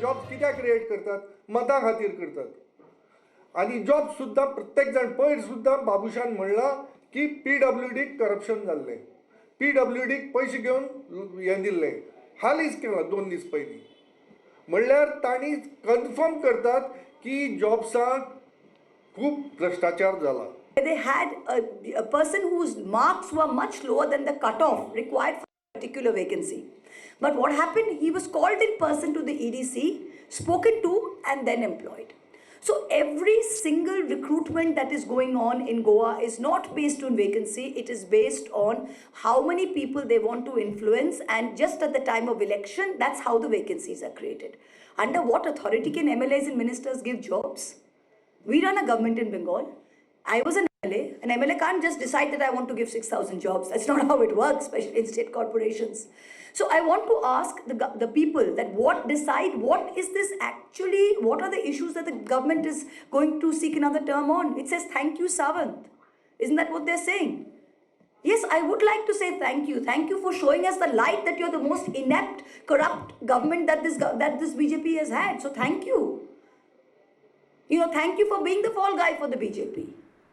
Job कित्याक create करतात? मतां खातीर करतात आनी जॉब सुद्दां प्रत्येक जाण पयर सुद्दां बाबुशान म्हणला की PWDक करप्शन जाल्लें, PWDक पयशे घेवन हें दिल्लें. हालींच केलां 2 दीस पयलीं. म्हणल्यार तांणी कन्फर्म करतात की जॉब्सांत खूब भ्रश्टाचार जाला. They had a person whose marks were much lower than the cutoff required for a particular vacancy. But what happened? He was called in person to the EDC, spoken to, and then employed. So every single recruitment that is going on in Goa is not based on vacancy. It is based on how many people they want to influence, and just at the time of election, that's how the vacancies are created. Under what authority can MLAs and ministers give jobs? We run a government in Bengal. I was an MLA. An MLA can't just decide that I want to give 6,000 jobs. That's not how it works, especially in state corporations. So I want to ask the people that what is this actually, what are the issues that the government is going to seek another term on? It says, thank you, Savant. Isn't that what they're saying? Yes, I would like to say thank you. Thank you for showing us the light that you're the most inept, corrupt government that this BJP has had. So thank you. Thank you for being the fall guy for the BJP.